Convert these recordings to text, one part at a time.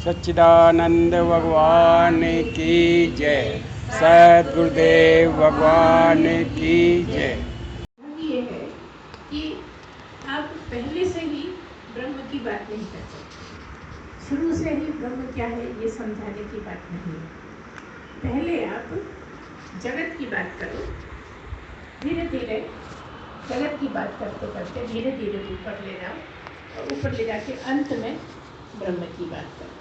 सच्चिदानंद भगवान की जय। सद्गुरुदेव भगवान की जय। ये है कि आप पहले से ही ब्रह्म की बात नहीं कर सकते। शुरू से ही ब्रह्म क्या है ये समझाने की बात नहीं है। पहले आप जगत की बात करो, धीरे धीरे जगत की बात करते करते धीरे धीरे ऊपर ले जाओ, और ऊपर ले जाके अंत में ब्रह्म की बात करो।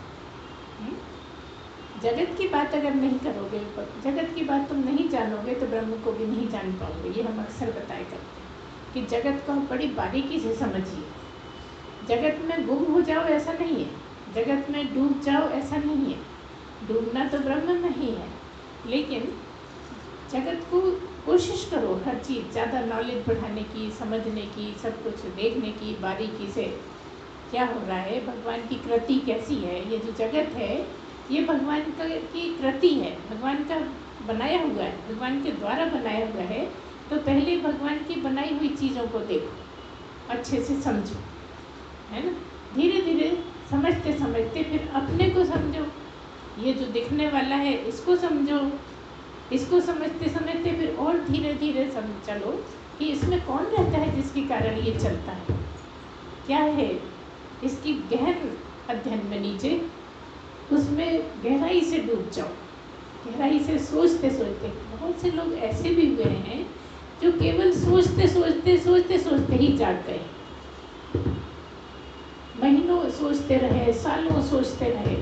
जगत की बात अगर नहीं करोगे, जगत की बात तुम नहीं जानोगे तो ब्रह्म को भी नहीं जान पाओगे। ये हम अक्सर बताया करते हैं कि जगत को बड़ी बारीकी से समझिए। जगत में गुम हो जाओ ऐसा नहीं है, जगत में डूब जाओ ऐसा नहीं है। डूबना तो ब्रह्म में ही है, लेकिन जगत को कोशिश करो हर चीज़ ज़्यादा नॉलेज बढ़ाने की, समझने की, सब कुछ देखने की बारीकी से। क्या हो रहा है, भगवान की कृति कैसी है। ये जो जगत है ये भगवान की कृति है, भगवान का बनाया हुआ है, भगवान के द्वारा बनाया हुआ है। तो पहले भगवान की बनाई हुई चीज़ों को देखो, अच्छे से समझो, है ना। धीरे धीरे समझते समझते फिर अपने को समझो। ये जो दिखने वाला है इसको समझो, इसको समझते समझते फिर और धीरे धीरे समझ चलो कि इसमें कौन रहता है जिसके कारण ये चलता है, क्या है इसकी गहन अध्ययन में नीचे, उसमें गहराई से डूब जाओ। गहराई से सोचते सोचते, बहुत से लोग ऐसे भी हुए हैं जो केवल सोचते सोचते सोचते सोचते ही जाग गए। महीनों सोचते रहे, सालों सोचते रहे,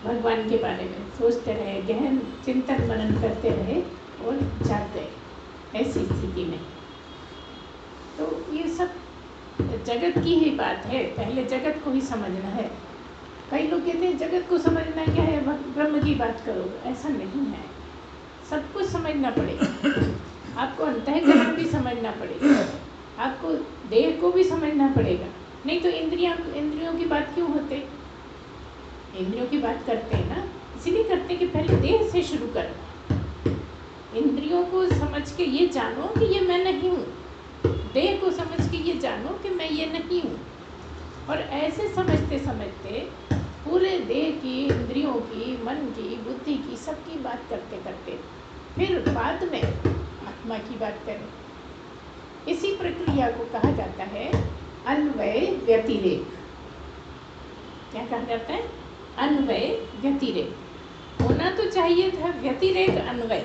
भगवान के बारे में सोचते रहे, गहन चिंतन मनन करते रहे और जाग गए ऐसी स्थिति में। तो ये सब जगत की ही बात है, पहले जगत को ही समझना है। कई लोग कहते हैं जगत को समझना क्या है, ब्रह्म की बात करो। ऐसा नहीं है, सब कुछ समझना पड़ेगा। आपको अंतःकरण भी समझना पड़ेगा, आपको देह को भी समझना पड़ेगा। नहीं तो इंद्रियों की बात क्यों होते। इंद्रियों की बात करते हैं ना, इसीलिए करते हैं कि पहले देह से शुरू करो। इंद्रियों को समझ के ये जानो कि ये मैं नहीं हूँ, देह को समझ के ये जानो कि मैं ये नहीं हूँ। और ऐसे समझते समझते पूरे देह की, इंद्रियों की, मन की, बुद्धि की, सबकी बात करते करते फिर बाद में आत्मा की बात करें। इसी प्रक्रिया को कहा जाता है अन्वय व्यतिरेक। क्या कहा जाता है, अन्वय व्यतिरेक। होना तो चाहिए था व्यतिरेक अन्वय,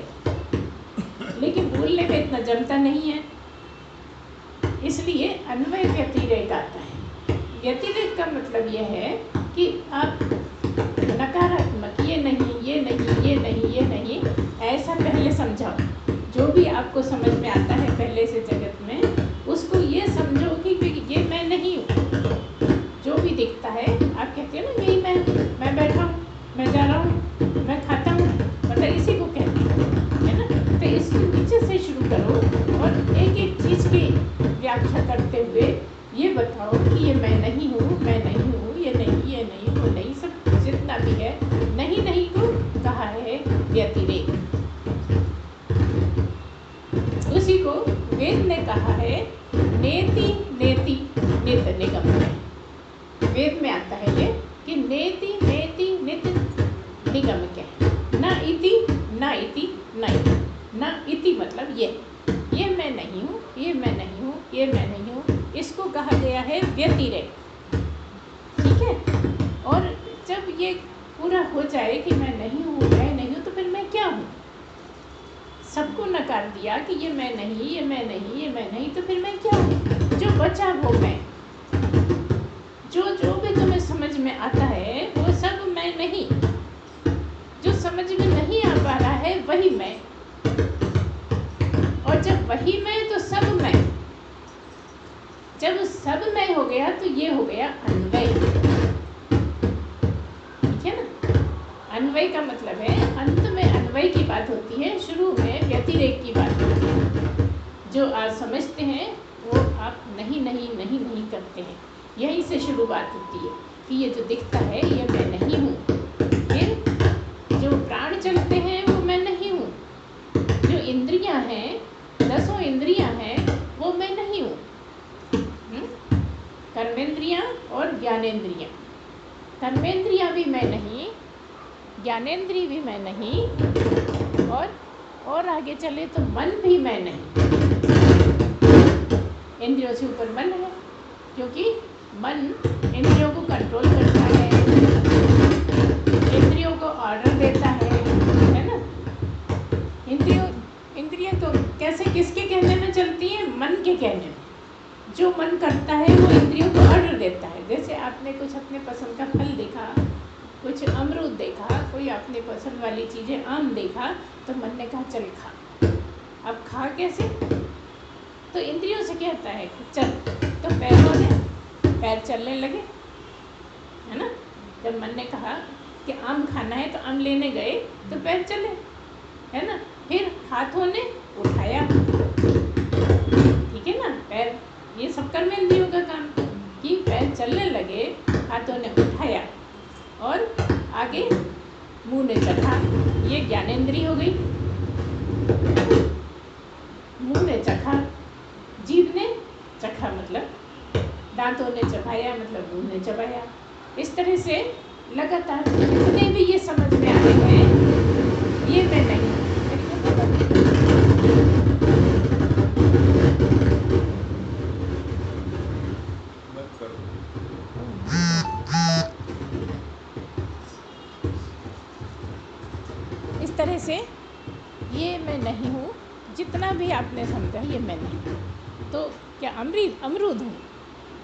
लेकिन बोलने में इतना जमता नहीं है, इसलिए अन्वय व्यतिरेक आता है। व्यतिरेक का मतलब यह है कि आप नकारात्मक, ये नहीं ये नहीं ये नहीं ये नहीं, ऐसा पहले समझाओ। जो भी आपको समझ में आता है पहले से जगत में, उसको ये समझो कि ये मैं नहीं हूँ। जो भी दिखता है, आप कहते हैं ना यही मैं बैठा हूँ, मैं जा रहा हूँ, मैं खाता हूँ, मतलब इसी को कहते हैं, है ना। तो इसको नीचे से शुरू करो और एक एक चीज़ की व्याख्या करते हुए ये बताओ कि ये मैं नहीं हूँ, मैं नहीं हूँ, ये नहीं वो नहीं, सब जितना भी है नहीं नहीं को कहा है व्यतिरेक। उसी को वेद ने कहा है नेति नेति नित निगम। वेद में आता है ये कि नेति नेति नित निगम क्या है, न इति न इति न इति मतलब ये मैं नहीं हूँ, ये मैं नहीं हूँ, ये मैं नहीं हूँ, इसको कहा गया है व्यतिरेक। ठीक है। और जब ये पूरा हो जाए कि मैं नहीं हूँ तो फिर मैं क्या हूँ। सबको नकार दिया कि ये मैं नहीं ये मैं नहीं ये मैं नहीं, तो फिर मैं क्या हूँ। जो बचा वो मैं, जो भी तुम्हें समझ में आता है वो सब मैं नहीं। जो समझ में नहीं आ पा रहा है वही मैं, और जब वही मैं तो सब मैं। जब सब मैं हो गया तो ये हो गया अन्वय। ठीक है ना। अन्वय का मतलब है अंत में अन्वय की बात होती है, शुरू में व्यतिरेक की बात होती है। जो आप समझते हैं वो आप नहीं नहीं नहीं नहीं करते हैं, यहीं से शुरुआत होती है कि ये जो दिखता है ये मैं नहीं हूँ। फिर जो प्राण चलते हैं वो मैं नहीं हूँ। जो इंद्रियां हैं, 10 इंद्रियां हैं, वो मैं नहीं हूँ। कर्मेंद्रियां और ज्ञानेंद्रियां। कर्मेंद्रियां भी मैं नहीं, ज्ञानेंद्री भी मैं नहीं, और आगे चले तो मन भी मैं नहीं। इंद्रियों से ऊपर मन है, क्योंकि मन इंद्रियों को कंट्रोल करता है, इंद्रियों को ऑर्डर देता है ना। इंद्रियां तो कैसे, किसके कहने में चलती हैं? मन के कहने में। जो मन करता है वो इंद्रियों को ऑर्डर देता है। जैसे आपने कुछ अपने पसंद का फल देखा, कुछ अमरूद देखा, कोई अपने पसंद वाली चीज़ें, आम देखा, तो मन ने कहा चल खा। अब खा कैसे? तो इंद्रियों से कहता है कि चल, तो पैर चलने लगे, है ना। जब मन ने कहा कि आम खाना है तो आम लेने गए तो पैर चले, है ना। फिर हाथों ने उठाया, ठीक है ना। पैर, ये सब कर्मेंद्रियों का काम, कि पैर चलने लगे, हाथों ने उठाया और आगे मुंह ने चखा, ये ज्ञानेंद्री हो गई। मुंह ने चखा, जीभ ने चखा मतलब दांतों ने चबाया, मतलब मुंह ने चबाया। इस तरह से लगातार जितने भी ये समझ में आते हैं, ये मैं नहीं। इस तरह से ये मैं नहीं हूँ, जितना भी आपने समझा ये मैं नहीं हूँ। तो क्या अमरूद हूँ?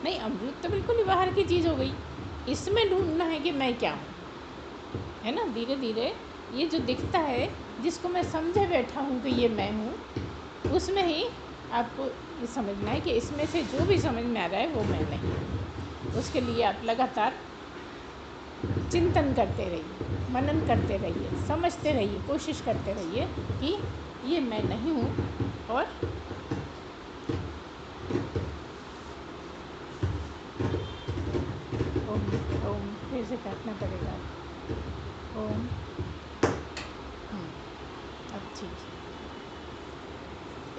नहीं, अमरूद तो बिल्कुल ही बाहर की चीज़ हो गई। इसमें ढूंढना है कि मैं क्या हूँ, है ना। धीरे धीरे ये जो दिखता है, जिसको मैं समझे बैठा हूँ कि ये मैं हूँ, उसमें ही आपको ये समझना है कि इसमें से जो भी समझ में आ रहा है वो मैं नहीं हूँ। उसके लिए आप लगातार चिंतन करते रहिए, मनन करते रहिए, समझते रहिए, कोशिश करते रहिए कि ये मैं नहीं हूँ। और ओम फिर से काटना पड़ेगा। ओम, अब ठीक है।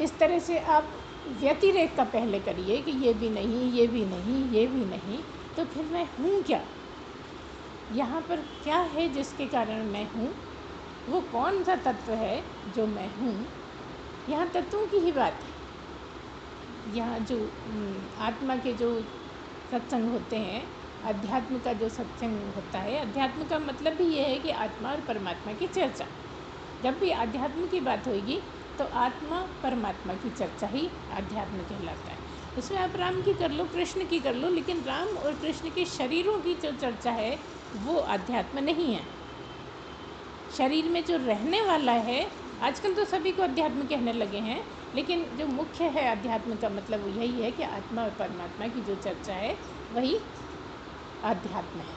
इस तरह से आप व्यतिरेक का पहले करिए कि ये भी नहीं, ये भी नहीं, ये भी नहीं, तो फिर मैं हूँ क्या? यहाँ पर क्या है जिसके कारण मैं हूँ? वो कौन सा तत्व है जो मैं हूँ? यहाँ तत्वों की ही बात है। यहाँ जो आत्मा के जो सत्संग होते हैं, अध्यात्म का जो सत्संग होता है, अध्यात्म का मतलब भी ये है कि आत्मा और परमात्मा की चर्चा। जब भी आध्यात्म की बात होगी तो आत्मा परमात्मा की चर्चा ही आध्यात्म कहलाता है। उसमें आप राम की कर लो, कृष्ण की कर लो, लेकिन राम और कृष्ण के शरीरों की जो चर्चा है वो आध्यात्म नहीं है। शरीर में जो रहने वाला है, आजकल तो सभी को अध्यात्म कहने लगे हैं, लेकिन जो मुख्य है अध्यात्म का मतलब यही है कि आत्मा और परमात्मा की जो चर्चा है वही आध्यात्म है।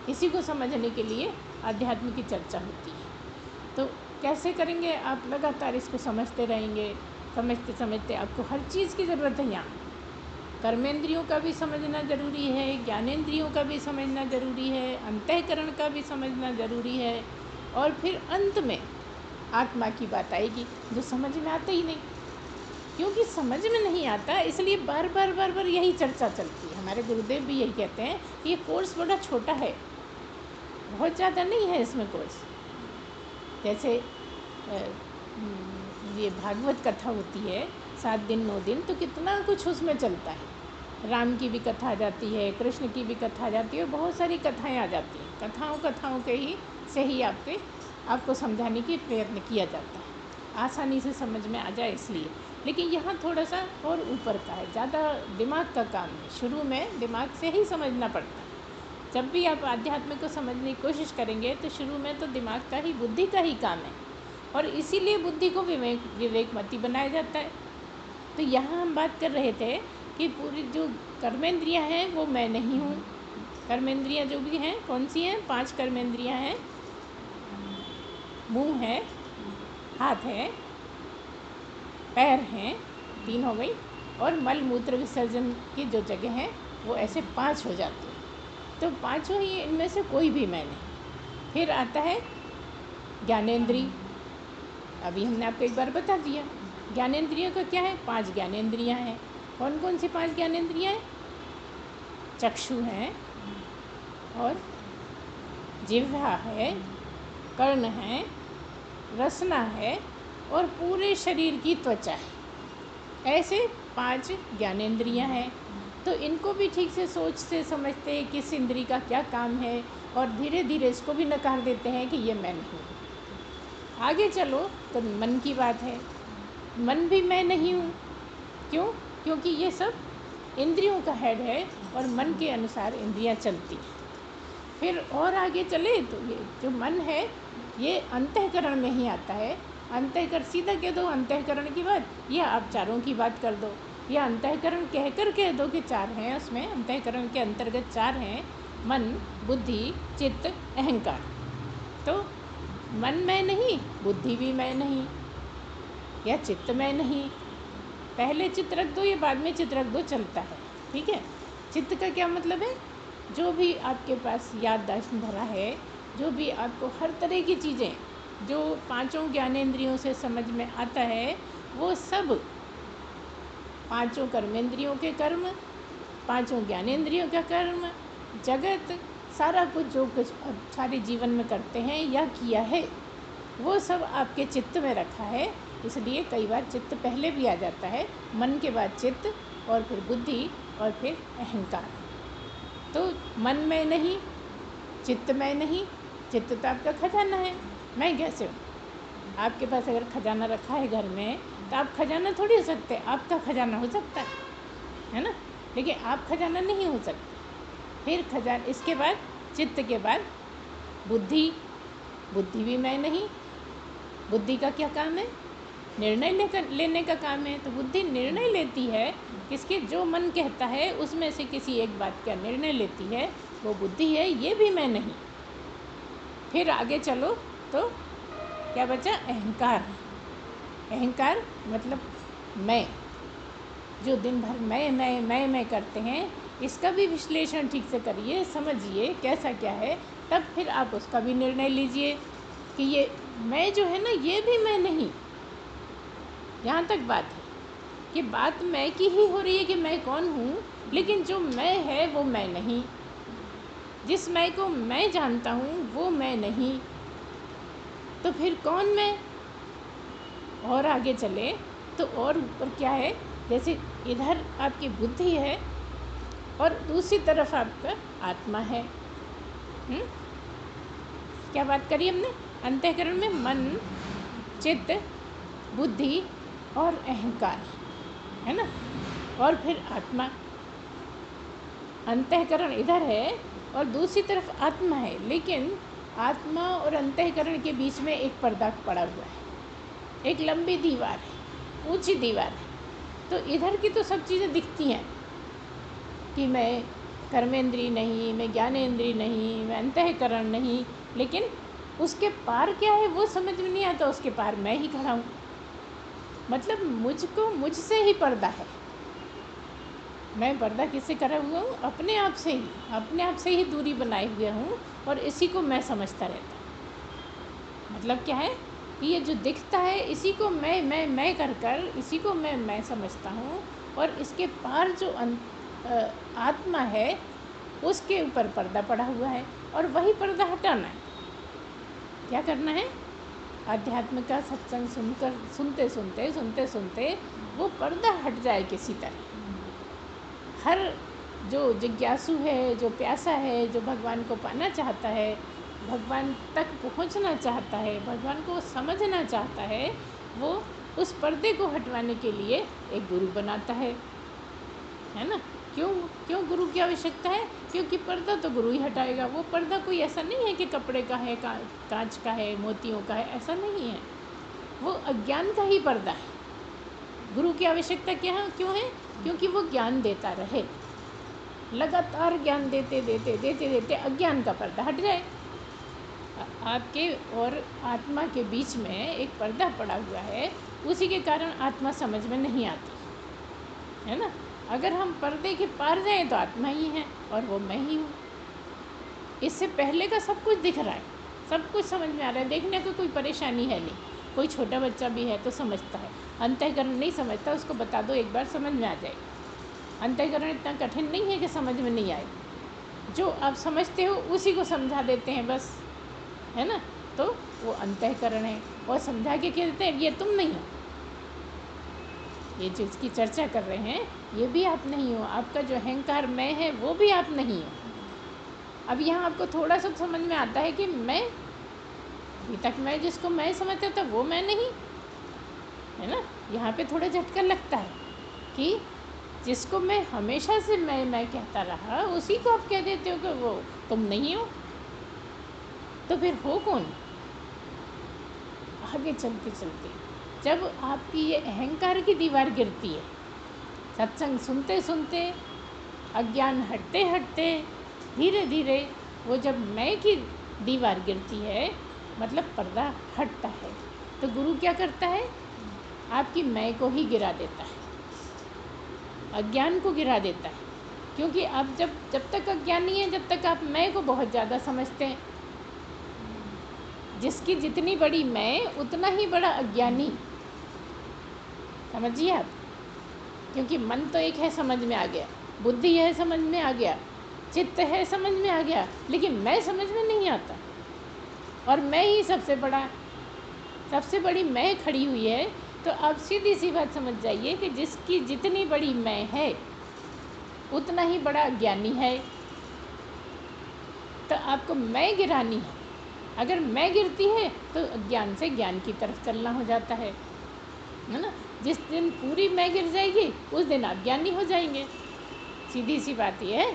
इसी को समझने के लिए आध्यात्म की चर्चा होती है। तो कैसे करेंगे? आप लगातार इसको समझते रहेंगे, समझते समझते आपको हर चीज़ की ज़रूरत है। यहाँ कर्मेंद्रियों का भी समझना ज़रूरी है, ज्ञानेंद्रियों का भी समझना ज़रूरी है, अंतःकरण का भी समझना ज़रूरी है, और फिर अंत में आत्मा की बात आएगी जो समझ में आता ही नहीं। क्योंकि समझ में नहीं आता, इसलिए बार बार यही चर्चा चलती है। हमारे गुरुदेव भी यही कहते हैं कि ये कोर्स बड़ा छोटा है, बहुत ज़्यादा नहीं है इसमें कोर्स। जैसे ये भागवत कथा होती है 7 दिन 9 दिन, तो कितना कुछ उसमें चलता है। राम की भी कथा आ जाती है, कृष्ण की भी कथा आ जाती है, और बहुत सारी कथाएं आ जाती हैं। कथाओं के ही से ही आपको समझाने की प्रयत्न किया जाता है, आसानी से समझ में आ जाए इसलिए। लेकिन यहाँ थोड़ा सा और ऊपर का है, ज़्यादा दिमाग का काम है। शुरू में दिमाग से ही समझना पड़ता है। जब भी आप आध्यात्म को समझने की कोशिश करेंगे तो शुरू में तो दिमाग का ही, बुद्धि का ही काम है, और इसीलिए बुद्धि को विवेकमती बनाया जाता है। तो यहाँ हम बात कर रहे थे कि पूरी जो कर्मेंद्रियाँ हैं वो मैं नहीं हूँ। कर्मेंद्रियाँ जो भी हैं, कौन सी हैं? 5 कर्मेंद्रियाँ हैं। मुंह है, हाथ है, पैर हैं, 3 हो गई, और मल मूत्र विसर्जन की जो जगह हैं वो ऐसे 5 हो जाती हैं। तो पाँचों ही, इनमें से कोई भी मैं नहीं। फिर आता है ज्ञानेंद्री। अभी हमने आपको एक बार बता दिया ज्ञानेंद्रियों का क्या है। 5 ज्ञानेंद्रियाँ हैं। कौन कौन सी 5 ज्ञानेंद्रियाँ हैं? चक्षु हैं, और जिह्वा है, कर्ण है, रसना है और पूरे शरीर की त्वचा है। ऐसे 5 ज्ञानेंद्रियां हैं। तो इनको भी ठीक से सोचते समझते किस इंद्री का क्या काम है, और धीरे धीरे इसको भी नकार देते हैं कि ये मैं नहीं हूँ। आगे चलो तो मन की बात है। मन भी मैं नहीं हूँ। क्यों? क्योंकि ये सब इंद्रियों का हेड है और मन के अनुसार इंद्रियां चलती हैं। फिर और आगे चले तो ये जो मन है ये अंतःकरण में ही आता है। अंतःकरण सीधा कह दो अंतःकरण की बात, या आप चारों की बात कर दो, या अंतःकरण कहकर कह दो कि 4 हैं। उसमें अंतःकरण के अंतर्गत 4 हैं, मन, बुद्धि, चित्त, अहंकार। तो मन मैं नहीं, बुद्धि भी मैं नहीं, या चित्त मैं नहीं। पहले चित्त रख दो या बाद में चित्त रख दो, चलता है, ठीक है। चित्त का क्या मतलब है? जो भी आपके पास याददाश्त भरा है, जो भी आपको हर तरह की चीज़ें जो 5 ज्ञानेंद्रियों से समझ में आता है, वो सब 5 कर्मेंद्रियों के कर्म, 5 ज्ञानेंद्रियों का कर्म, जगत, सारा कुछ जो कुछ सारे जीवन में करते हैं या किया है, वो सब आपके चित्त में रखा है। इसलिए कई बार चित्त पहले भी आ जाता है, मन के बाद चित्त, और फिर बुद्धि, और फिर अहंकार। तो मन में नहीं, चित्त में नहीं। चित्त तो आपका खजाना है, मैं कैसे हूँ? आपके पास अगर खजाना रखा है घर में, तो आप खजाना थोड़ी हो सकते, आपका खजाना हो सकता है ना, लेकिन आप खजाना नहीं हो सकते। फिर खजाना, इसके बाद चित्त के बाद बुद्धि। बुद्धि भी मैं नहीं। बुद्धि का क्या काम है? निर्णय लेने का काम है। तो बुद्धि निर्णय लेती है, किसके? जो मन कहता है उसमें से किसी एक बात का निर्णय लेती है, वो बुद्धि है, ये भी मैं नहीं। फिर आगे चलो तो क्या बचा? अहंकार। अहंकार मतलब मैं, जो दिन भर मैं करते हैं, इसका भी विश्लेषण ठीक से करिए, समझिए कैसा क्या है, तब फिर आप उसका भी निर्णय लीजिए कि ये मैं जो है ना, ये भी मैं नहीं। यहाँ तक बात है कि बात मैं की ही हो रही है कि मैं कौन हूँ, लेकिन जो मैं है वो मैं नहीं। जिस मैं को मैं जानता हूँ वो मैं नहीं। तो फिर कौन मैं? और आगे चले तो और ऊपर क्या है? जैसे इधर आपकी बुद्धि है और दूसरी तरफ आपका आत्मा है। क्या बात करी हमने? अंतःकरण में मन, चित्त, बुद्धि और अहंकार है ना, और फिर आत्मा। अंतःकरण इधर है और दूसरी तरफ आत्मा है, लेकिन आत्मा और अंतःकरण के बीच में एक पर्दा पड़ा हुआ है, एक लंबी दीवार है, ऊंची दीवार है। तो इधर की तो सब चीज़ें दिखती हैं कि मैं कर्मेंद्री नहीं, मैं ज्ञानेंद्री नहीं, मैं अंतःकरण नहीं, लेकिन उसके पार क्या है वो समझ में नहीं आता। उसके पार मैं ही खड़ा हूँ, मतलब मुझको मुझसे ही पर्दा है। मैं पर्दा किससे करा हुआ हूँ? अपने आप से ही, अपने आप से ही दूरी बनाए हुए हूँ, और इसी को मैं समझता रहता हूँ। मतलब क्या है कि ये जो दिखता है इसी को मैं कर कर इसी को मैं समझता हूँ, और इसके पार जो आत्मा है उसके ऊपर पर्दा पड़ा हुआ है, और वही पर्दा हटाना है। क्या करना है? आध्यात्म का सत्संग सुनते सुनते वो पर्दा हट जाए किसी तरह। हर जो जिज्ञासु है, जो प्यासा है, जो भगवान को पाना चाहता है, भगवान तक पहुंचना चाहता है, भगवान को समझना चाहता है, वो उस पर्दे को हटवाने के लिए एक गुरु बनाता है ना। क्यों गुरु की आवश्यकता है? क्योंकि पर्दा तो गुरु ही हटाएगा। वो पर्दा कोई ऐसा नहीं है कि कपड़े का है, कांच का है, मोतियों का है, ऐसा नहीं है। वो अज्ञान का ही पर्दा है। गुरु की आवश्यकता क्यों है? क्योंकि वो ज्ञान देता रहे, लगातार ज्ञान देते अज्ञान का पर्दा हट जाए। आपके और आत्मा के बीच में एक पर्दा पड़ा हुआ है, उसी के कारण आत्मा समझ में नहीं आती है ना। अगर हम पर्दे के पार जाएं तो आत्मा ही है और वो मैं ही हूँ। इससे पहले का सब कुछ दिख रहा है, सब कुछ समझ में आ रहा है, देखने को कोई परेशानी है नहीं। कोई छोटा बच्चा भी है तो समझता है, अंतःकरण नहीं समझता, उसको बता दो एक बार समझ में आ जाएगा। अंतःकरण इतना कठिन नहीं है कि समझ में नहीं आए। जो आप समझते हो उसी को समझा देते हैं बस, है ना। तो वो अंतःकरण है, और समझा के कह देते हैं ये तुम नहीं हो, ये जिसकी चर्चा कर रहे हैं ये भी आप नहीं हो, आपका जो अहंकार मैं है वो भी आप नहीं हो। अब यहाँ आपको थोड़ा सा समझ में आता है कि मैं, अभी तक मैं जिसको मैं समझता था वो मैं नहीं, है ना। यहाँ पे थोड़ा झटका लगता है कि जिसको मैं हमेशा से मैं कहता रहा उसी को आप कह देते हो कि वो तुम नहीं हो, तो फिर हो कौन। आगे चलते चलते जब आपकी ये अहंकार की दीवार गिरती है, सत्संग सुनते सुनते, अज्ञान हटते हटते, धीरे धीरे वो जब मैं की दीवार गिरती है, मतलब पर्दा हटता है, तो गुरु क्या करता है, आपकी मैं को ही गिरा देता है, अज्ञान को गिरा देता है। क्योंकि आप जब तक अज्ञानी हैं, जब तक आप मैं को बहुत ज़्यादा समझते हैं, जिसकी जितनी बड़ी मैं उतना ही बड़ा अज्ञानी, समझिए आप। क्योंकि मन तो एक है, समझ में आ गया, बुद्धि है, समझ में आ गया, चित्त है, समझ में आ गया, लेकिन मैं समझ में नहीं आता, और मैं ही सबसे बड़ी मैं खड़ी हुई है। तो आप सीधी सी बात समझ जाइए कि जिसकी जितनी बड़ी मैं है उतना ही बड़ा अज्ञानी है। तो आपको मैं गिरानी है, अगर मैं गिरती है तो अज्ञान से ज्ञान की तरफ चलना हो जाता है ना। जिस दिन पूरी मैं गिर जाएगी उस दिन आप ज्ञानी हो जाएंगे, सीधी सी बात ये है।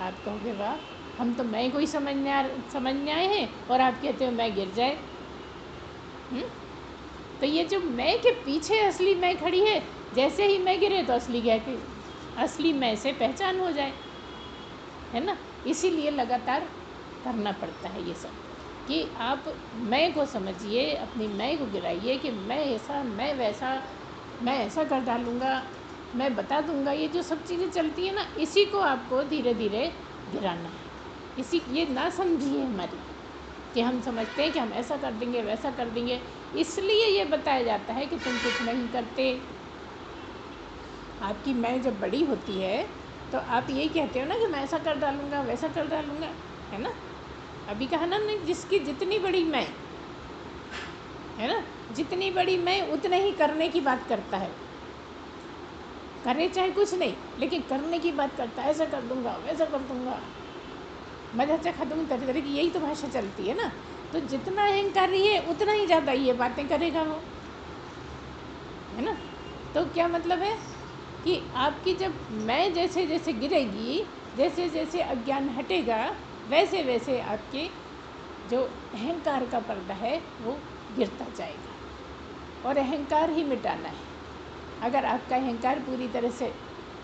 आप कहोगे वाह, हम तो मैं को ही समझने आए हैं, और आप कहते हो मैं गिर जाए। तो ये जो मैं के पीछे असली मैं खड़ी है, जैसे ही मैं गिरे तो असली मैं से पहचान हो जाए, है ना। इसीलिए लगातार करना पड़ता है ये सब, कि आप मैं को समझिए, अपनी मैं को गिराइए कि मैं ऐसा, मैं वैसा, मैं ऐसा कर डालूँगा, मैं बता दूँगा। ये जो सब चीज़ें चलती है ना, इसी को आपको धीरे धीरे गिराना है। इसी ये ना समझिए हमारी, कि हम समझते हैं कि हम ऐसा कर देंगे, वैसा कर देंगे, इसलिए ये बताया जाता है कि तुम कुछ नहीं करते। आपकी मैं जब बड़ी होती है तो आप यही कहते हो ना कि मैं ऐसा कर डालूँगा, वैसा कर डालूँगा, है ना। अभी कहा ना, जिसकी जितनी बड़ी मैं है ना, जितनी बड़ी मैं उतने ही करने की बात करता है, करे चाहे कुछ नहीं, लेकिन करने की बात करता है, ऐसा कर दूँगा, वैसा कर दूँगा, मजा चखा दूँगी, तरह तरह की यही तो भाषा चलती है ना। तो जितना अहंकारी है उतना ही ज़्यादा ये बातें करेगा वो, है ना। तो क्या मतलब है कि आपकी जब मैं जैसे जैसे गिरेगी, जैसे जैसे अज्ञान हटेगा, वैसे वैसे आपके जो अहंकार का पर्दा है वो गिरता जाएगा, और अहंकार ही मिटाना है। अगर आपका अहंकार पूरी तरह से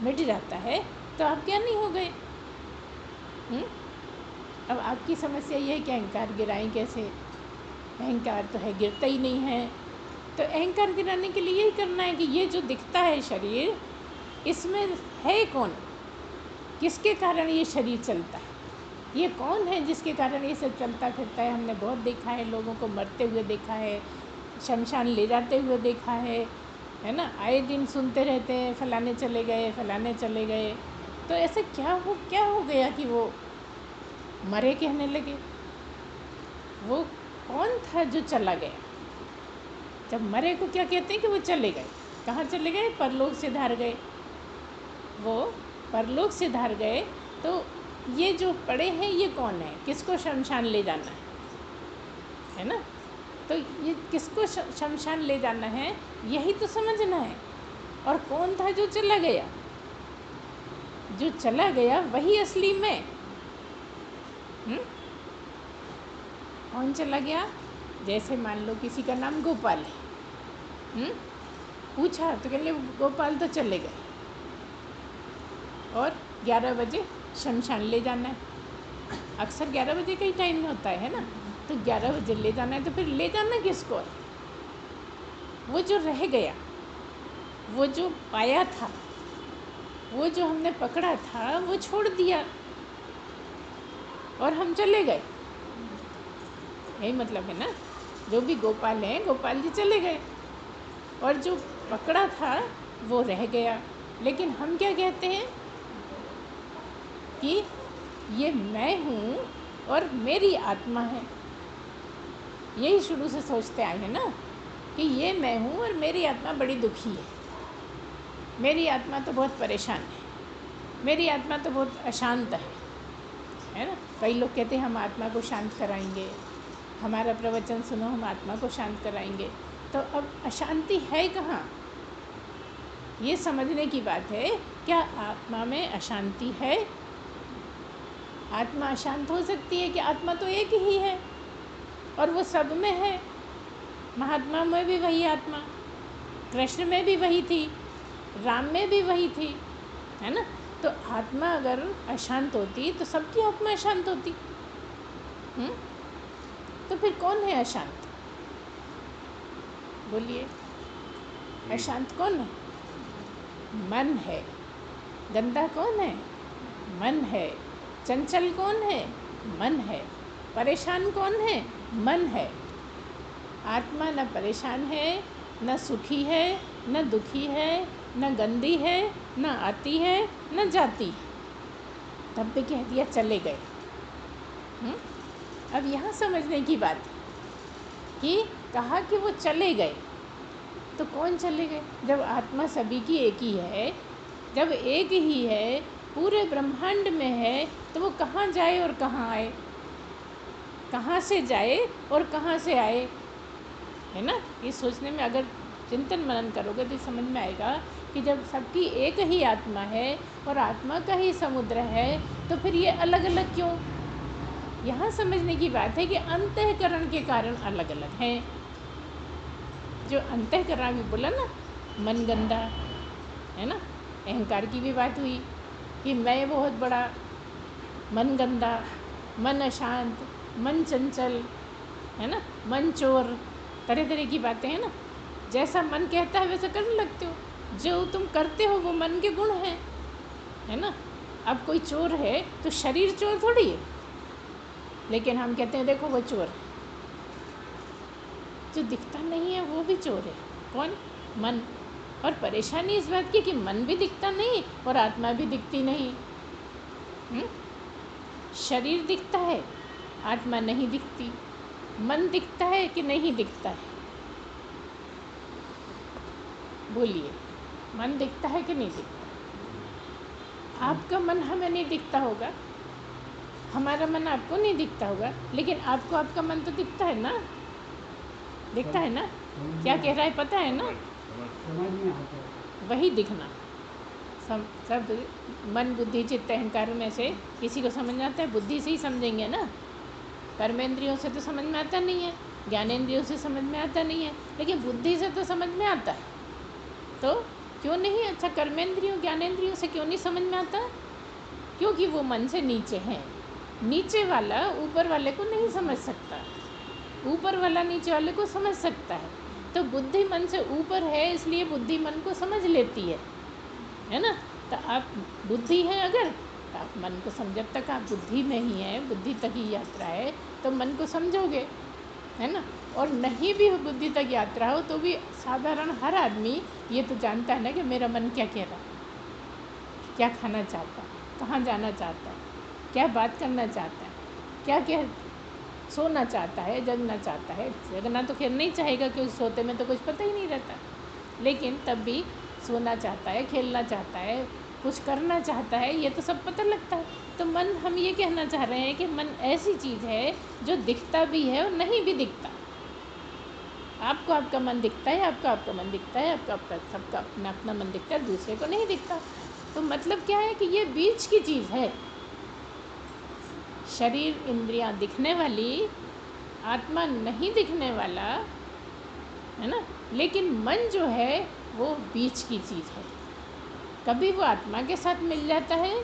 मिट जाता है तो आप क्या नहीं हो गए। अब आपकी समस्या ये है कि अहंकार गिराएं कैसे, अहंकार तो है गिरता ही नहीं है। तो अहंकार गिराने के लिए यही करना है कि ये जो दिखता है शरीर, इसमें है कौन, किसके कारण ये शरीर चलता है, ये कौन है जिसके कारण ये सब चलता फिरता है। हमने बहुत देखा है, लोगों को मरते हुए देखा है, शमशान ले जाते हुए देखा है ना। आए दिन सुनते रहते हैं फलाने चले गए, फलाने चले गए। तो ऐसे क्या हो गया कि वो मरे कहने लगे। वो कौन था जो चला गया। जब मरे को क्या कहते हैं कि वो चले गए, कहाँ चले गए, परलोक से धार गए। वो परलोक से धार गए, तो ये जो पड़े हैं ये कौन है, किसको शमशान ले जाना है ना। तो ये किसको शमशान ले जाना है, यही तो समझना है। और कौन था जो चला गया, जो चला गया वही असली मैं। कौन चला गया, जैसे मान लो किसी का नाम गोपाल है, पूछा तो कहने गोपाल तो चले गए, और 11 बजे शमशान ले जाना है। अक्सर 11 बजे का ही टाइम होता है ना। तो 11 बजे ले जाना है, तो फिर ले जाना किसको है। वो जो रह गया, वो जो पाया था, वो जो हमने पकड़ा था, वो छोड़ दिया और हम चले गए, यही मतलब है ना। जो भी गोपाल हैं, गोपाल जी चले गए, और जो पकड़ा था वो रह गया। लेकिन हम क्या कहते हैं कि ये मैं हूँ और मेरी आत्मा है। यही शुरू से सोचते आए हैं ना कि ये मैं हूँ और मेरी आत्मा बड़ी दुखी है, मेरी आत्मा तो बहुत परेशान है, मेरी आत्मा तो बहुत अशांत है ना। कई लोग कहते हैं हम आत्मा को शांत कराएंगे, हमारा प्रवचन सुनो, हम आत्मा को शांत कराएंगे। तो अब अशांति है कहाँ, ये समझने की बात है। क्या आत्मा में अशांति है? आत्मा अशांत हो सकती है कि आत्मा तो एक ही है और वो सब में है। महात्मा में भी वही आत्मा, कृष्ण में भी वही थी, राम में भी वही थी, है ना। तो आत्मा अगर अशांत होती तो सबकी आत्मा अशांत होती। तो फिर कौन है अशांत? बोलिए, अशांत कौन है? मन है। गंदा कौन है? मन है। चंचल कौन है? मन है। परेशान कौन है? मन है। आत्मा न परेशान है, न सुखी है, न दुखी है, न गंदी है, न आती है, न जाती है। तब भी कह दिया चले गए। अब यहाँ समझने की बात है कि कहा कि वो चले गए, तो कौन चले गए? जब आत्मा सभी की एक ही है, जब एक ही है, पूरे ब्रह्मांड में है, तो वो कहाँ जाए और कहाँ आए? कहाँ से जाए और कहाँ से आए, है ना। ये सोचने में अगर चिंतन मनन करोगे तो समझ में आएगा कि जब सबकी एक ही आत्मा है और आत्मा का ही समुद्र है, तो फिर ये अलग अलग क्यों? यहाँ समझने की बात है कि अंतःकरण के कारण अलग अलग हैं। जो अंतःकरण अभी बोला ना, मन गंदा है ना, अहंकार की भी बात हुई कि मैं बहुत बड़ा, मन गंदा, मन अशांत, मन चंचल, है ना, मन चोर, तरह तरह की बातें हैं ना। जैसा मन कहता है वैसा करने लगते हो, जो तुम करते हो वो मन के गुण हैं, है ना। अब कोई चोर है तो शरीर चोर थोड़ी है, लेकिन हम कहते हैं देखो वो चोर है। जो दिखता नहीं है वो भी चोर है। कौन? मन। और परेशानी इस बात की कि मन भी दिखता नहीं और आत्मा भी दिखती नहीं। शरीर दिखता है, आत्मा नहीं दिखती। मन दिखता है कि नहीं दिखता है? बोलिए, मन दिखता है कि नहीं दिखता? आपका मन हमें नहीं दिखता होगा, हमारा मन आपको नहीं दिखता होगा, लेकिन आपको आपका मन तो दिखता है ना, दिखता है ना। क्या कह रहा है पता है ना? वही दिखना। सब मन बुद्धि चित्त अहंकार में से किसी को समझ में आता है? बुद्धि से ही समझेंगे ना, कर्मेंद्रियों से तो समझ में आता नहीं है, ज्ञानेंद्रियों से समझ में आता नहीं है, लेकिन बुद्धि से तो समझ में आता है। तो क्यों नहीं? अच्छा, कर्मेंद्रियों ज्ञानेंद्रियों से क्यों नहीं समझ में आता? क्योंकि वो मन से नीचे हैं। नीचे वाला ऊपर वाले को नहीं समझ सकता, ऊपर वाला नीचे वाले को समझ सकता है। तो बुद्धि मन से ऊपर है, इसलिए बुद्धि मन को समझ लेती है ना। तो आप बुद्धि है अगर, तो आप मन को समझ, जब तक आप बुद्धि में ही है, बुद्धि तक ही यात्रा है, तो मन को समझोगे, है ना। और नहीं भी बुद्धि तक यात्रा हो तो भी साधारण हर आदमी ये तो जानता है ना कि मेरा मन क्या कह रहा है, क्या खाना चाहता है, कहाँ जाना चाहता है, क्या बात करना चाहता है, क्या क्या सोना चाहता है, जगना चाहता है। जगना तो खैर नहीं चाहेगा क्योंकि सोते में तो कुछ पता ही नहीं रहता, लेकिन तब भी सोना चाहता है, खेलना चाहता है, कुछ करना चाहता है, ये तो सब पता लगता है। तो मन, हम ये कहना चाह रहे हैं कि मन ऐसी चीज़ है जो दिखता भी है और नहीं भी दिखता। आपको आपका मन दिखता है, आपका आपका मन दिखता है, आपका आपका सबका अपना अपना मन दिखता है, दूसरे को नहीं दिखता। तो मतलब क्या है कि ये बीच की चीज़ है। शरीर इंद्रियां दिखने वाली, आत्मा नहीं दिखने वाला, है ना। लेकिन मन जो है वो बीच की चीज़ है। कभी वो आत्मा के साथ मिल जाता है,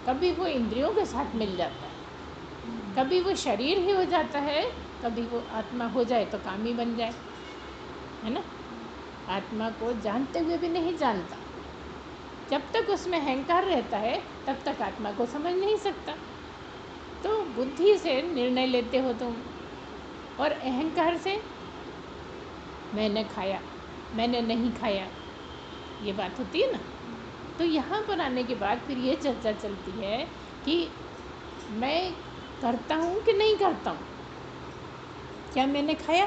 कभी वो इंद्रियों के साथ मिल जाता है, कभी वो शरीर ही हो जाता है, कभी वो आत्मा हो जाए तो काम ही बन जाए, है ना। आत्मा को जानते हुए भी नहीं जानता। जब तक उसमें अहंकार रहता है तब तक आत्मा को समझ नहीं सकता। तो बुद्धि से निर्णय लेते हो तुम, और अहंकार से मैंने खाया, मैंने नहीं खाया, ये बात होती है ना। तो यहाँ पर आने के बाद फिर ये चर्चा चलती है कि मैं करता हूँ कि नहीं करता हूँ? क्या मैंने खाया?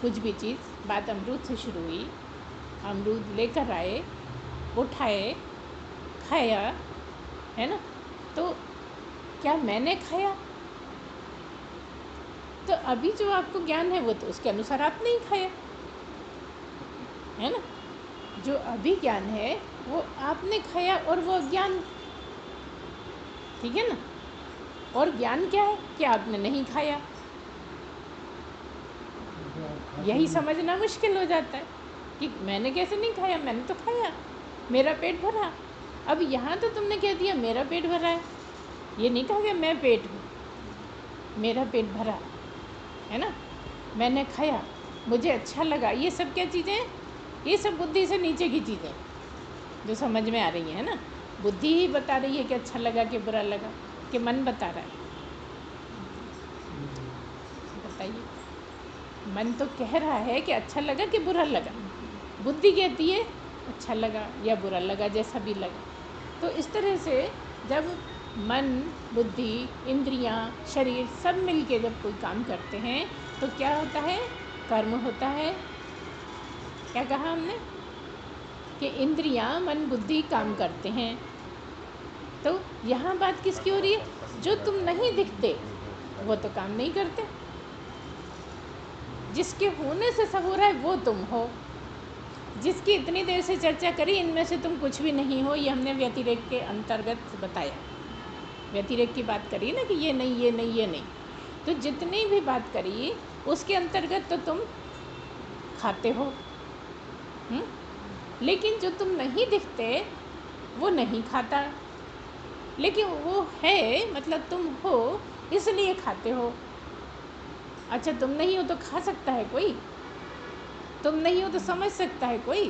कुछ भी चीज़, बात अमरूद से शुरू हुई, अमरूद लेकर आए, उठाए, खाया, है ना? तो क्या मैंने खाया? तो अभी जो आपको ज्ञान है वो तो उसके अनुसार आपने ही खाया, है ना? जो अभी ज्ञान है वो आपने खाया और वो ज्ञान, ठीक है ना? और ज्ञान क्या है कि आपने नहीं खाया। यही समझना मुश्किल हो जाता है कि मैंने कैसे नहीं खाया, मैंने तो खाया, मेरा पेट भरा। अब यहाँ तो तुमने कह दिया मेरा पेट भरा है, ये नहीं कहा कि मैं पेट हूँ, मेरा पेट भरा, है ना? मैंने खाया, मुझे अच्छा लगा। ये सब क्या चीज़ें हैं? ये सब बुद्धि से नीचे की चीज़ें जो समझ में आ रही हैं, है ना? बुद्धि ही बता रही है कि अच्छा लगा कि बुरा लगा, कि मन बता रहा है? बताइए। मन तो कह रहा है कि अच्छा लगा कि बुरा लगा, बुद्धि कहती है अच्छा लगा या बुरा लगा, जैसा भी लगा। तो इस तरह से जब मन, बुद्धि, इंद्रियां, शरीर सब मिलके जब कोई काम करते हैं तो क्या होता है? कर्म होता है। क्या कहा हमने? कि इंद्रियां, मन, बुद्धि काम करते हैं। तो यहाँ बात किसकी हो रही है? जो तुम नहीं दिखते वो तो काम नहीं करते, जिसके होने से सब हो रहा है वो तुम हो। जिसकी इतनी देर से चर्चा करी, इनमें से तुम कुछ भी नहीं हो, ये हमने व्यतिरेक के अंतर्गत बताया। व्यतिरेक की बात करी ना कि ये नहीं, ये नहीं, ये नहीं, तो जितनी भी बात करी उसके अंतर्गत तो तुम खाते हो। लेकिन जो तुम नहीं दिखते वो नहीं खाता, लेकिन वो है, मतलब तुम हो इसलिए खाते हो। अच्छा, तुम नहीं हो तो खा सकता है कोई? तुम नहीं हो तो समझ सकता है कोई?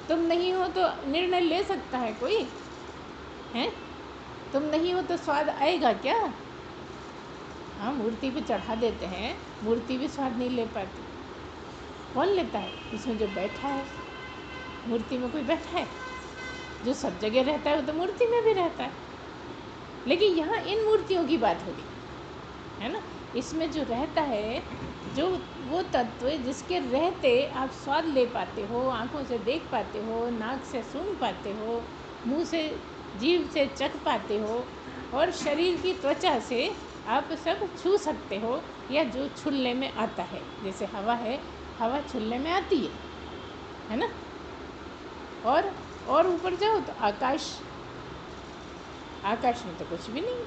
तुम नहीं हो तो निर्णय ले सकता है कोई? हैं? तुम नहीं हो तो स्वाद आएगा क्या? हाँ, मूर्ति पे चढ़ा देते हैं, मूर्ति भी स्वाद नहीं ले पाती। कौन लेता है? इसमें जो बैठा है। मूर्ति में कोई बैठा है? जो सब जगह रहता है वो तो मूर्ति में भी रहता है। लेकिन यहाँ इन मूर्तियों की बात हो रही है ना? इसमें जो रहता है, जो वो तत्व जिसके रहते आप स्वाद ले पाते हो, आँखों से देख पाते हो, नाक से सूंघ पाते हो, मुंह से, जीभ से चख पाते हो, और शरीर की त्वचा से आप सब छू सकते हो, या जो छूलने में आता है। जैसे हवा है, हवा छूलने में आती है ना? और ऊपर जाओ तो आकाश, आकाश में तो कुछ भी नहीं।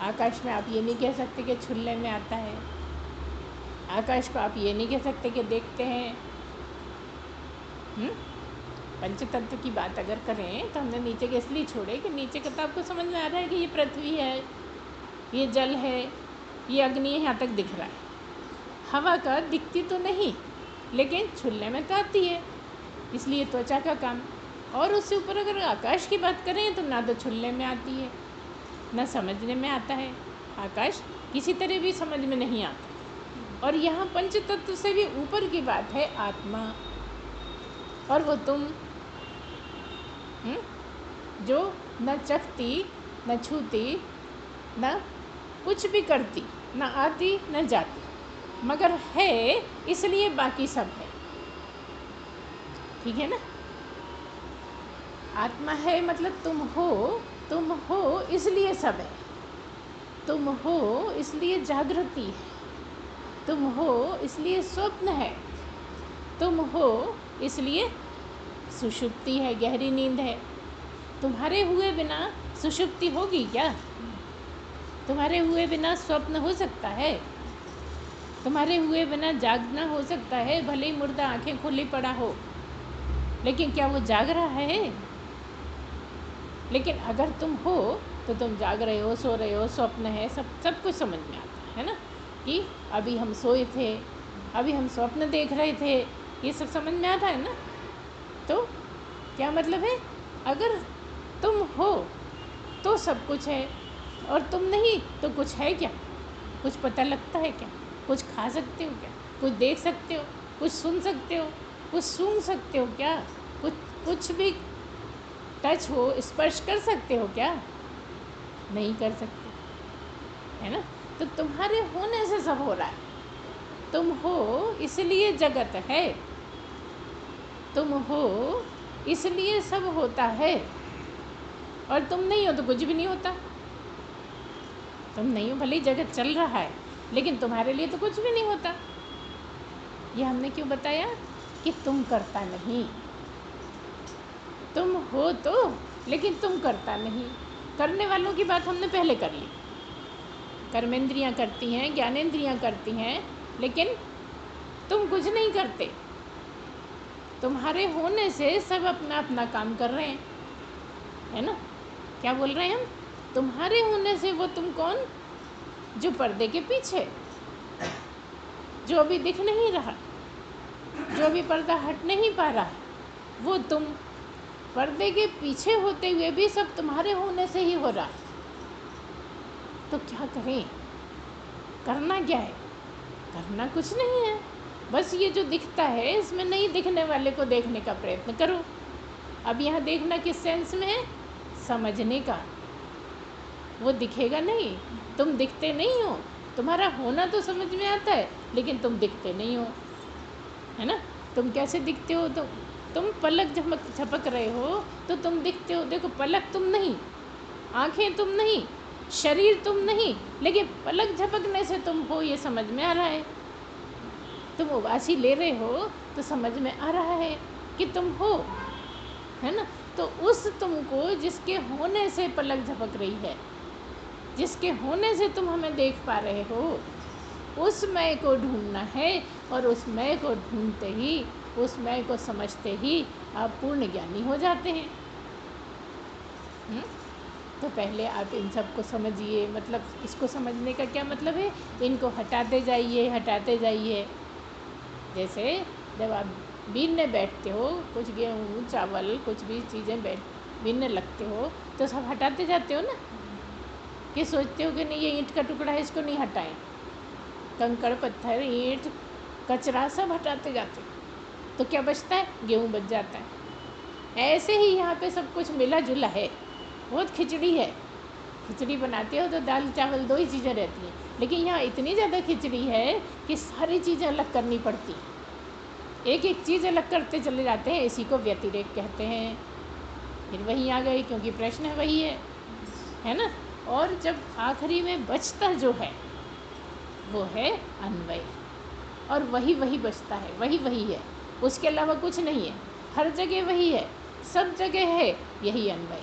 आकाश में आप ये नहीं कह सकते कि छूलने में आता है, आकाश को आप ये नहीं कह सकते कि देखते हैं। पंचतत्व की बात अगर करें तो हमने नीचे के इसलिए छोड़े कि नीचे का तो आपको समझ में आ रहा है कि ये पृथ्वी है, ये जल है, ये अग्नि है, यहाँ तक दिख रहा है। हवा का दिखती तो नहीं, लेकिन छूलने में तो आती है, इसलिए त्वचा का काम। और उससे ऊपर अगर आकाश की बात करें तो ना तो छूलने में आती है, ना समझने में आता है। आकाश किसी तरह भी समझ में नहीं आता। और यहाँ पंचतत्व से भी ऊपर की बात है आत्मा, और वो तुम, जो न चखती, न छूती, न कुछ भी करती, न आती न जाती, मगर है इसलिए बाकी सब है। ठीक है ना? आत्मा है मतलब तुम हो इसलिए सब है, तुम हो इसलिए जागृति है, तुम हो इसलिए स्वप्न है, तुम हो इसलिए सुषुप्ति है, गहरी नींद है। तुम्हारे हुए बिना सुषुप्ति होगी क्या? तुम्हारे हुए बिना स्वप्न हो सकता है? तुम्हारे हुए बिना जागना हो सकता है? भले ही मुर्दा आंखें खुली पड़ा हो, लेकिन क्या वो जाग रहा है? लेकिन अगर तुम हो तो तुम जाग रहे हो, सो रहे हो, स्वप्न है, सब कुछ समझ में आता है ना? कि अभी हम सोए थे, अभी हम स्वप्न देख रहे थे, ये सब समझ में आता है ना? तो क्या मतलब है? अगर तुम हो तो सब कुछ है, और तुम नहीं तो कुछ है क्या? कुछ पता लगता है क्या? कुछ खा सकते हो क्या? कुछ देख सकते हो? कुछ सुन सकते हो? कुछ सूंघ सकते हो क्या? कुछ भी टच हो, स्पर्श कर सकते हो क्या? नहीं कर सकते, है ना। तो तुम्हारे होने से सब हो रहा है। तुम हो इसलिए जगत है, तुम हो इसलिए सब होता है, और तुम नहीं हो तो कुछ भी नहीं होता। तुम नहीं हो, भले ही जगत चल रहा है, लेकिन तुम्हारे लिए तो कुछ भी नहीं होता। ये हमने क्यों बताया कि तुम करता नहीं, तुम हो तो, लेकिन तुम करता नहीं। करने वालों की बात हमने पहले कर ली। कर्मेंद्रियां करती हैं, ज्ञानेंद्रियां करती हैं, लेकिन तुम कुछ नहीं करते। तुम्हारे होने से सब अपना अपना काम कर रहे हैं, है ना। क्या बोल रहे हैं हम? तुम्हारे होने से वो तुम कौन, जो पर्दे के पीछे, जो अभी दिख नहीं रहा, जो अभी पर्दा हट नहीं पा रहा, वो तुम। पर्दे के पीछे होते हुए भी सब तुम्हारे होने से ही हो रहा है। तो क्या करें? करना क्या है? करना कुछ नहीं है, बस ये जो दिखता है इसमें नहीं दिखने वाले को देखने का प्रयत्न करो। अब यहाँ देखना किस सेंस में है? समझने का। वो दिखेगा नहीं, तुम दिखते नहीं हो। तुम्हारा होना तो समझ में आता है, लेकिन तुम दिखते नहीं हो, है ना। तुम कैसे दिखते हो? तो तुम पलक झपक रहे हो तो तुम दिखते हो। देखो, पलक तुम नहीं, आंखें तुम नहीं, शरीर तुम नहीं, लेकिन पलक झपकने से तुम हो, ये समझ में आ रहा है। तुम उबासी ले रहे हो तो समझ में आ रहा है कि तुम हो, है ना। तो उस तुमको, जिसके होने से पलक झपक रही है, जिसके होने से तुम हमें देख पा रहे हो, उस मैं को ढूंढना है। और उस मैं को ढूंढते ही, उस मैं को समझते ही आप पूर्ण ज्ञानी हो जाते हैं। तो पहले आप इन सब को समझिए। मतलब इसको समझने का क्या मतलब है? इनको हटाते जाइए, हटाते जाइए। जैसे जब आप बीनने बैठते हो, कुछ गेहूँ चावल कुछ भी चीज़ें बीनने लगते हो, तो सब हटाते जाते हो ना। कि सोचते हो कि नहीं, ये ईंट का टुकड़ा है, इसको नहीं हटाएं। कंकड़ पत्थर ईंट कचरा सब हटाते जाते हो, तो क्या बचता है? गेहूँ बच जाता है। ऐसे ही यहाँ पे सब कुछ मिला जुला है। बहुत खिचड़ी है। खिचड़ी बनाते हो तो दाल चावल दो ही चीज़ें रहती हैं, लेकिन यहाँ इतनी ज़्यादा खिचड़ी है कि सारी चीज़ें अलग करनी पड़ती हैं। एक एक चीज़ अलग करते चले जाते हैं, इसी को व्यतिरेक कहते हैं। फिर वहीं आ गए, क्योंकि प्रश्न वही है ना। और जब आखिरी में बचता जो है वो है अन्वय, और वही वही बचता है, वही वही है, उसके अलावा कुछ नहीं है। हर जगह वही है, सब जगह है यही अन्वय।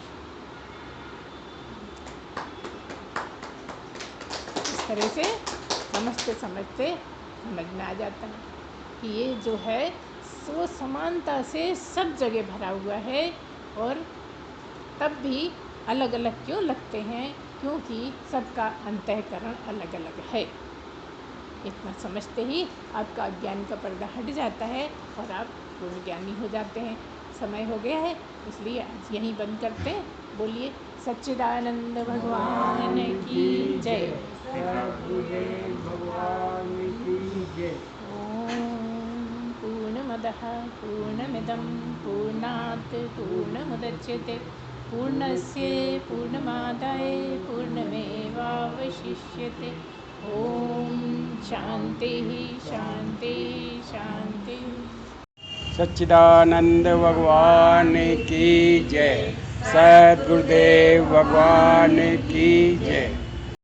इस तरह से समझते समझते समझ में आ जाता है कि ये जो है वो समानता से सब जगह भरा हुआ है, और तब भी अलग अलग क्यों लगते हैं? क्योंकि सबका अंतःकरण अलग अलग है। इतना समझते ही आपका अज्ञान का पर्दा हट जाता है और आप पूर्ण ज्ञानी हो जाते हैं। समय हो गया है, इसलिए आज यहीं बंद करते हैं। बोलिए सच्चिदानंद भगवान की जय। सद्गुरुदेव भगवान की जय। ओम पूर्णमदः पूर्णमिदं पूर्णात् पूर्णमुदच्यते पूर्णस्य पूर्णमादाय पूर्णमेवावशिष्यते। ओम शांति शांति शांति। सच्चिदानंद भगवान की जय। सद्गुरुदेव भगवान की जय।